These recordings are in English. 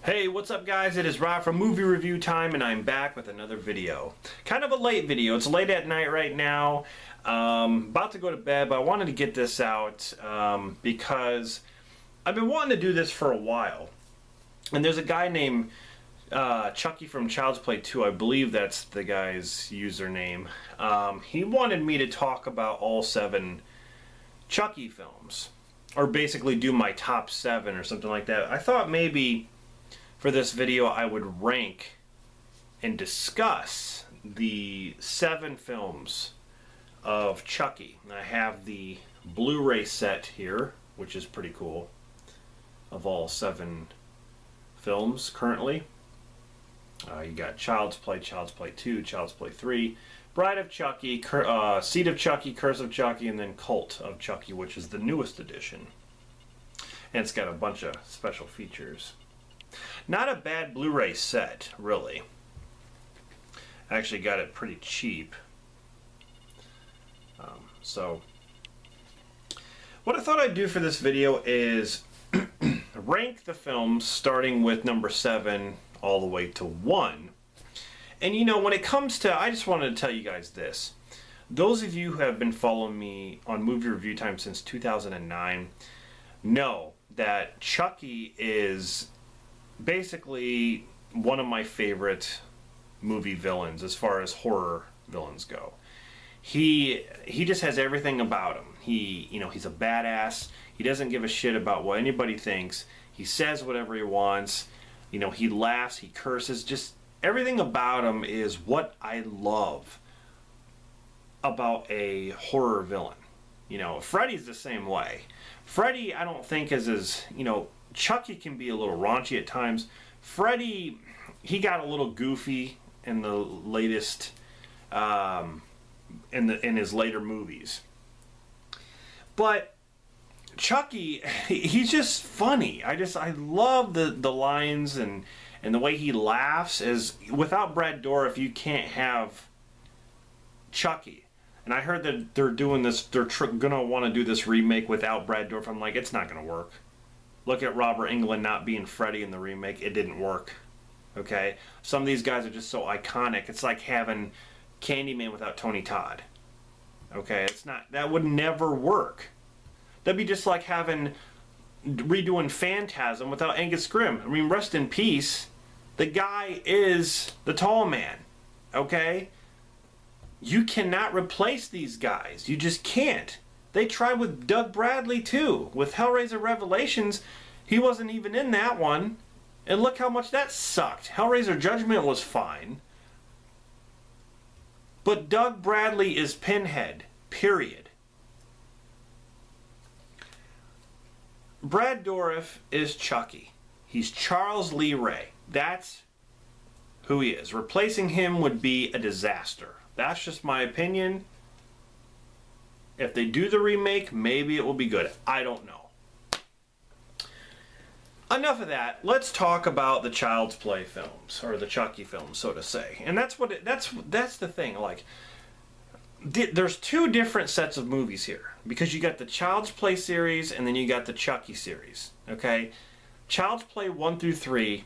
Hey, what's up guys? It is Rob from Movie Review Time and I'm back with another video. Kind of a late video. It's late at night right now. About to go to bed, but I wanted to get this out because I've been wanting to do this for a while. And there's a guy named Chucky from Child's Play 2. I believe that's the guy's username. He wanted me to talk about all 7 Chucky films. Or basically do my top 7 or something like that. I thought maybe for this video I would rank and discuss the 7 films of Chucky. I have the Blu-ray set here, which is pretty cool, of all 7 films currently. You got Child's Play 2, Child's Play 3, Bride of Chucky, Seed of Chucky, Curse of Chucky, and then Cult of Chucky, which is the newest edition. And it's got a bunch of special features. Not a bad Blu-ray set, really. I actually got it pretty cheap. So, what I thought I'd do for this video is rank the films starting with number 7 all the way to 1. And you know, when it comes to, I just wanted to tell you guys this. Those of you who have been following me on Movie Review Time since 2009 know that Chucky is basically one of my favorite movie villains as far as horror villains go. He just has everything about him. He's a badass. He doesn't give a shit about what anybody thinks. He says whatever he wants. You know, he laughs, he curses. Just everything about him is what I love about a horror villain. You know, Freddy's the same way. Freddy, I don't think is as, Chucky can be a little raunchy at times. Freddy, he got a little goofy in the latest, in his later movies. But Chucky, he's just funny. I love the lines and the way he laughs. Is without Brad Dourif, you can't have Chucky. And I heard that they're doing this. They're gonna want to do this remake without Brad Dourif. I'm like, it's not gonna work. Look at Robert Englund not being Freddy in the remake. It didn't work. Okay? Some of these guys are just so iconic. It's like having Candyman without Tony Todd. Okay? It's not. That would never work. That'd be just like redoing Phantasm without Angus Scrimm. I mean, rest in peace. The guy is the tall man. Okay? You cannot replace these guys. You just can't. They tried with Doug Bradley too. With Hellraiser Revelations, he wasn't even in that one. And look how much that sucked. Hellraiser Judgment was fine. But Doug Bradley is Pinhead. Period. Brad Dourif is Chucky. He's Charles Lee Ray. That's who he is. Replacing him would be a disaster. That's just my opinion. If they do the remake, maybe it will be good. I don't know. Enough of that. Let's talk about the Child's Play films, or the Chucky films, so to say. And that's what that's the thing. Like, there's 2 different sets of movies here because you got the Child's Play series and then you got the Chucky series. Okay, Child's Play 1 through 3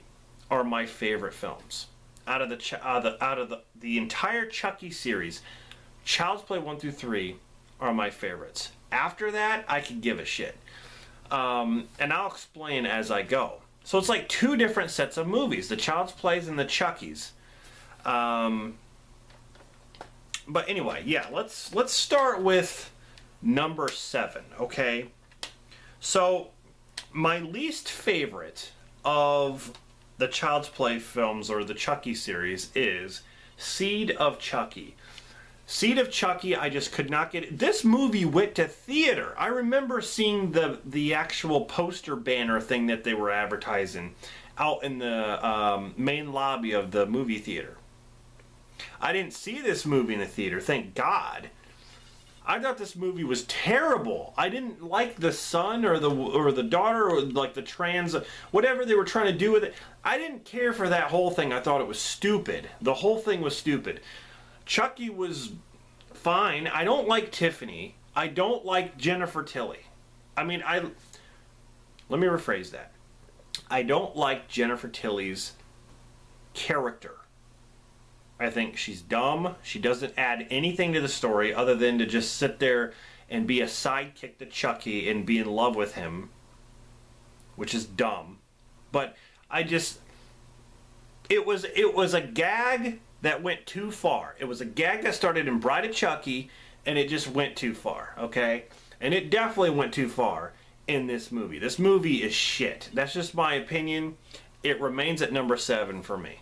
are my favorite films. Out of the entire Chucky series, Child's Play 1 through 3 are my favorites. After that, I could give a shit. And I'll explain as I go. So it's like 2 different sets of movies, the Child's Plays and the Chuckies. But anyway, yeah, let's start with number 7, okay? So my least favorite of the Child's Play films, or the Chucky series, is Seed of Chucky. Seed of Chucky, I just could not get it. This movie went to theater. I remember seeing the actual poster banner thing that they were advertising out in the main lobby of the movie theater. I didn't see this movie in the theater, thank God. I thought this movie was terrible. I didn't like the son or the daughter, or like the trans, whatever they were trying to do with it. I didn't care for that whole thing. I thought it was stupid. The whole thing was stupid. Chucky was fine. I don't like Tiffany. I don't like Jennifer Tilly. I mean, let me rephrase that. I don't like Jennifer Tilly's character. I think she's dumb. She doesn't add anything to the story other than to just sit there and be a sidekick to Chucky and be in love with him, which is dumb. But it was a gag that went too far. It was a gag that started in Bride of Chucky, and it just went too far, okay? And it definitely went too far in this movie. This movie is shit. That's just my opinion. It remains at number 7 for me.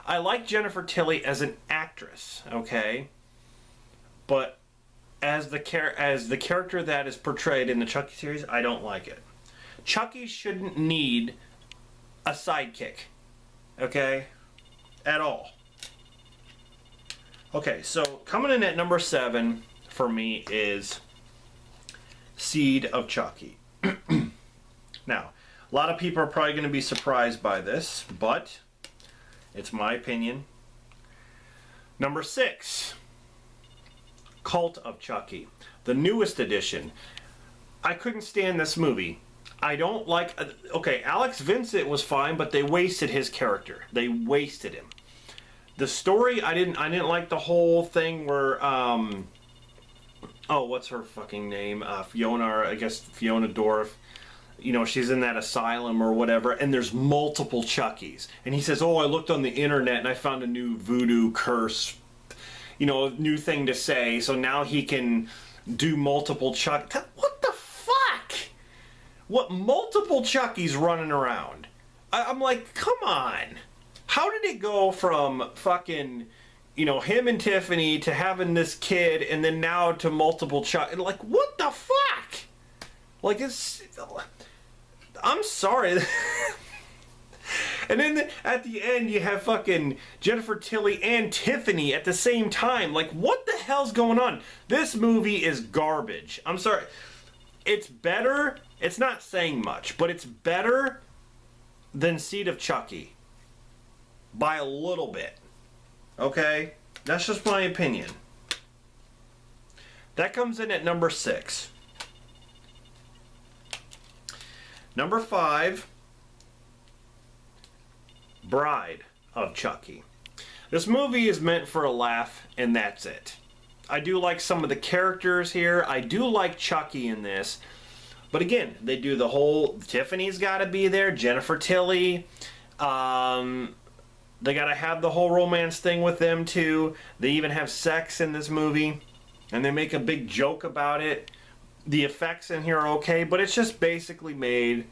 I like Jennifer Tilly as an actress, okay? But as the character that is portrayed in the Chucky series, I don't like it. Chucky shouldn't need a sidekick, okay? At all. Okay, so coming in at number 7 for me is Seed of Chucky. Now, a lot of people are probably going to be surprised by this, but it's my opinion. Number 6, Cult of Chucky, the newest edition. I couldn't stand this movie. I don't like... Okay, Alex Vincent was fine, but they wasted his character. They wasted him. The story, I didn't like the whole thing where... oh, what's her fucking name? Fiona, I guess Fiona Dorff. You know, she's in that asylum or whatever, and there's multiple Chuckies. And he says, oh, I looked on the internet and I found a new voodoo curse, you know, new thing to say, so now he can do multiple Chuck. What the fuck? What, multiple Chuckies running around? I'm like, come on. How did it go from fucking, you know, him and Tiffany to having this kid and then now to multiple Chuck? Like, what the fuck? Like, it's... I'm sorry. And then at the end you have fucking Jennifer Tilly and Tiffany at the same time. Like, what the hell's going on? This movie is garbage. I'm sorry. It's better. It's not saying much, but it's better than Seed of Chucky. By a little bit. Okay? That's just my opinion. That comes in at number 6. Number 5, Bride of Chucky. This movie is meant for a laugh, and that's it. I do like some of the characters here. I do like Chucky in this. But again, they do the whole... Tiffany's got to be there. Jennifer Tilly. They got to have the whole romance thing with them, too. They even have sex in this movie. And they make a big joke about it. The effects in here are okay, but it's just basically made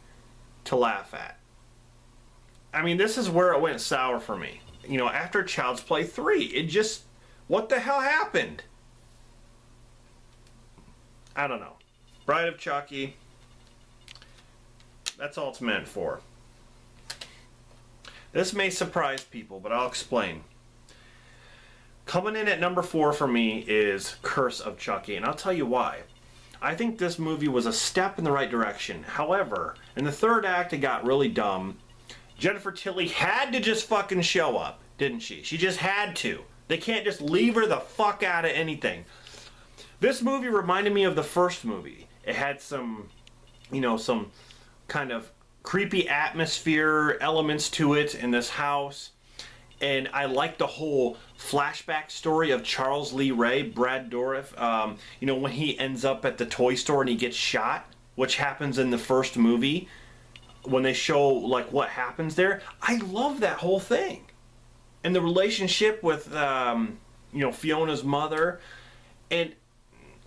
to laugh at. I mean, this is where it went sour for me. You know, after Child's Play 3, it just... What the hell happened? I don't know. Bride of Chucky. That's all it's meant for. This may surprise people, but I'll explain. Coming in at number 4 for me is Curse of Chucky, and I'll tell you why. I think this movie was a step in the right direction. However, in the third act, it got really dumb. Jennifer Tilly had to just fucking show up, didn't she? She just had to. They can't just leave her the fuck out of anything. This movie reminded me of the first movie. It had some, you know, some kind of creepy atmosphere elements to it in this house. And I like the whole flashback story of Charles Lee Ray, Brad Dourif. You know, when he ends up at the toy store and he gets shot, which happens in the first movie, when they show, like, what happens there. I love that whole thing. And the relationship with, you know, Fiona's mother. And,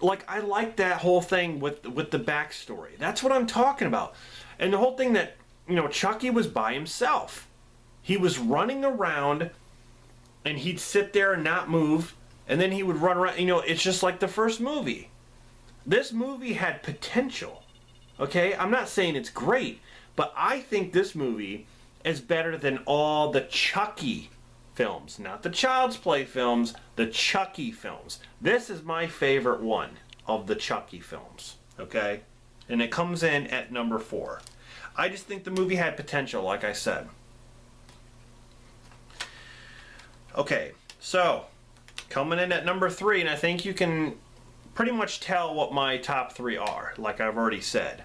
like, I like that whole thing with the backstory. That's what I'm talking about. And the whole thing that, you know, Chucky was by himself. He was running around, and he'd sit there and not move, and then he would run around. You know, it's just like the first movie. This movie had potential, okay? I'm not saying it's great, but I think this movie is better than all the Chucky films. Not the Child's Play films, the Chucky films. This is my favorite one of the Chucky films, okay? And it comes in at number 4. I just think the movie had potential, like I said. Okay, so coming in at number 3, and I think you can pretty much tell what my top 3 are, like I've already said.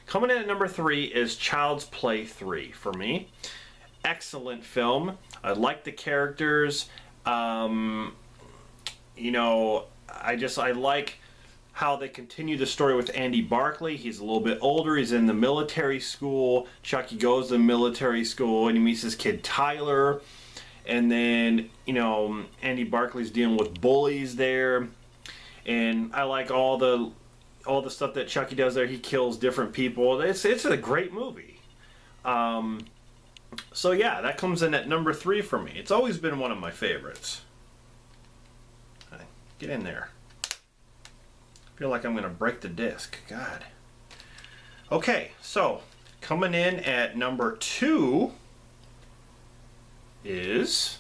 Coming in at number 3 is Child's Play 3 for me. Excellent film. I like the characters. You know, I like how they continue the story with Andy Barclay. He's a little bit older. He's in the military school. Chucky goes to military school and he meets his kid Tyler. And then, you know, Andy Barclay's dealing with bullies there. And I like all the stuff that Chucky does there. He kills different people. It's a great movie. So yeah, that comes in at number 3 for me. It's always been one of my favorites. Get in there. I feel like I'm going to break the disc. God. Okay, so coming in at number 2 is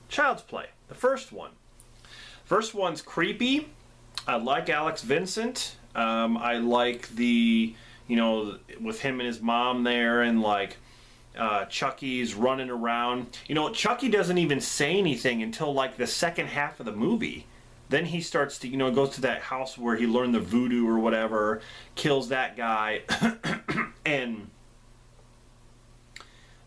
Child's Play, the first one. First one's creepy. I like Alex Vincent. I like the, you know, with him and his mom there, and like Chucky's running around. You know, Chucky doesn't even say anything until like the second half of the movie. Then he starts to, you know, goes to that house where he learned the voodoo or whatever, kills that guy, and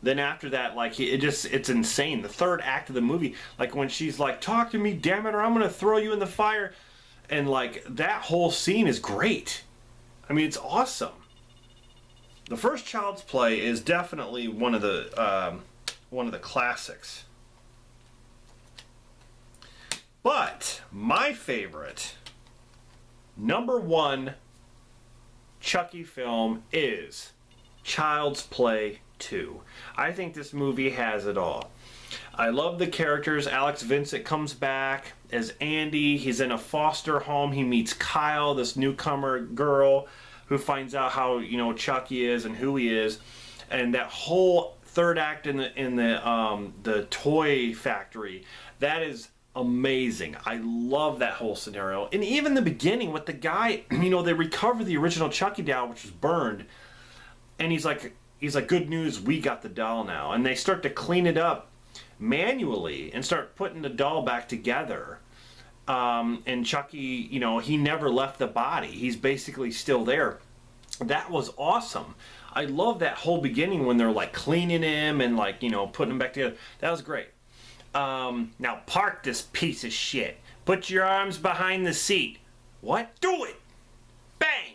then after that, like, it's insane. The third act of the movie, like when she's like, talk to me, damn it, or I'm going to throw you in the fire. And like, that whole scene is great. I mean, it's awesome. The first Child's Play is definitely one of the classics. But my favorite, number 1 Chucky film is Child's Play 2. I think this movie has it all. I love the characters. Alex Vincent comes back as Andy. He's in a foster home. He meets Kyle, this newcomer girl, who finds out how, you know, Chucky is and who he is. And that whole third act in the toy factory, that is amazing. I love that whole scenario. And even the beginning with the guy, you know, they recover the original Chucky doll, which was burned, and he's like, good news, we got the doll now. And they start to clean it up manually and start putting the doll back together. And Chucky, you know, he never left the body. He's basically still there. That was awesome. I love that whole beginning when they're like cleaning him and like, you know, putting him back together. That was great. Now park this piece of shit. Put your arms behind the seat. What? Do it! Bang!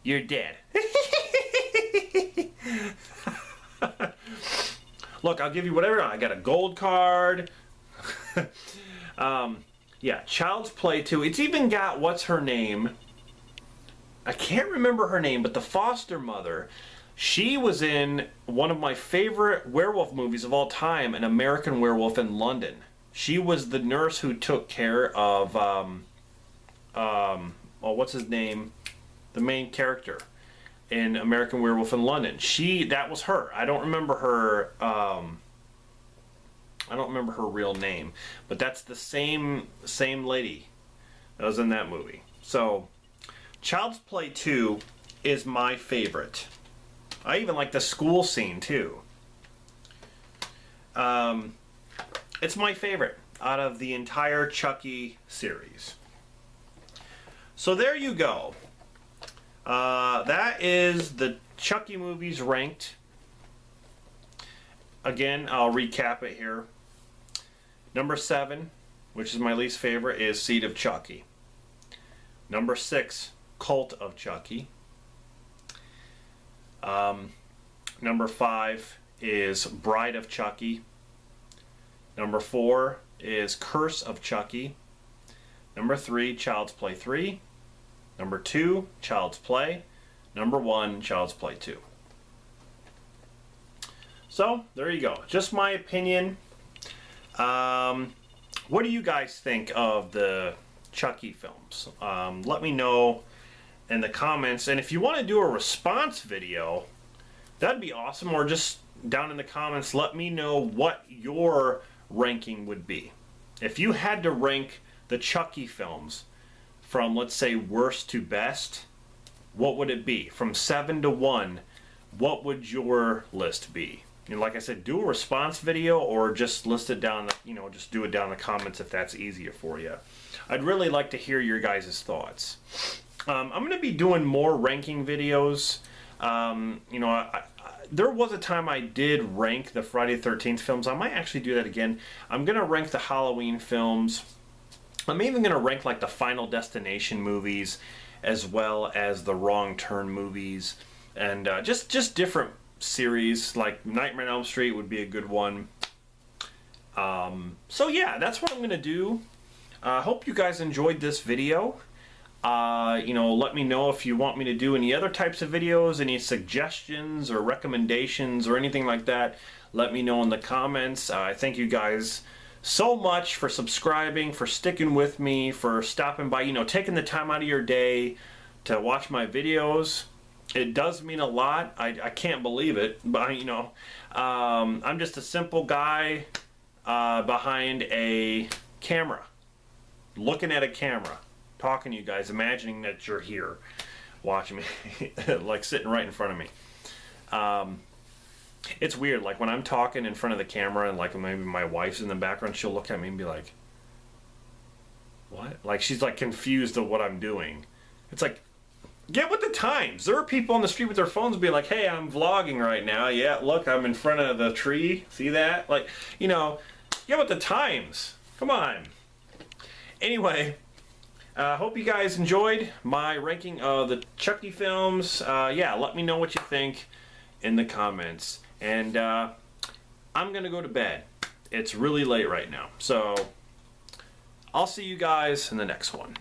You're dead. Look, I'll give you whatever. I got a gold card. Yeah, Child's Play 2. It's even got, what's her name? I can't remember her name, but the foster mother. She was in one of my favorite werewolf movies of all time, An American Werewolf in London. She was the nurse who took care of, what's his name? The main character in American Werewolf in London. That was her. I don't remember her, real name, but that's the same lady that was in that movie. So, Child's Play 2 is my favorite. I even like the school scene too. It's my favorite out of the entire Chucky series. So there you go. That is the Chucky movies ranked. Again, I'll recap it here. Number 7, which is my least favorite, is Seed of Chucky. Number 6, Cult of Chucky. Number 5 is Bride of Chucky. Number 4 is Curse of Chucky. Number 3, Child's Play 3. Number 2, Child's Play. Number 1, Child's Play 2. So, there you go. Just my opinion. What do you guys think of the Chucky films? Let me know in the comments. And if you want to do a response video, that'd be awesome. Or just down in the comments, let me know what your ranking would be. If you had to rank the Chucky films from, let's say, worst to best, what would it be? From 7 to 1, what would your list be? And like I said, do a response video or just list it down, you know, just do it down in the comments if that's easier for you. I'd really like to hear your guys' thoughts. I'm going to be doing more ranking videos. You know, there was a time I did rank the Friday the 13th films. I might actually do that again. I'm going to rank the Halloween films. I'm even going to rank like the Final Destination movies as well as the Wrong Turn movies. And just different series, like Nightmare on Elm Street would be a good one. So yeah, that's what I'm going to do. I hope you guys enjoyed this video. You know, let me know if you want me to do any other types of videos, any suggestions or recommendations or anything like that. Let me know in the comments. I thank you guys so much for subscribing, for sticking with me, for stopping by, you know, taking the time out of your day to watch my videos. It does mean a lot. I can't believe it, but you know, I'm just a simple guy behind a camera, looking at a camera, talking to you guys, imagining that you're here watching me, like sitting right in front of me. It's weird, like when I'm talking in front of the camera and like maybe my wife's in the background, she'll look at me and be like, what? Like she's like confused of what I'm doing. It's like, get with the times. There are people on the street with their phones being like, hey, I'm vlogging right now. Yeah, look, I'm in front of the tree. See that? Like, you know, get with the times. Come on. Anyway, hope you guys enjoyed my ranking of the Chucky films. Yeah, let me know what you think in the comments. And I'm going to go to bed. It's really late right now. So I'll see you guys in the next one.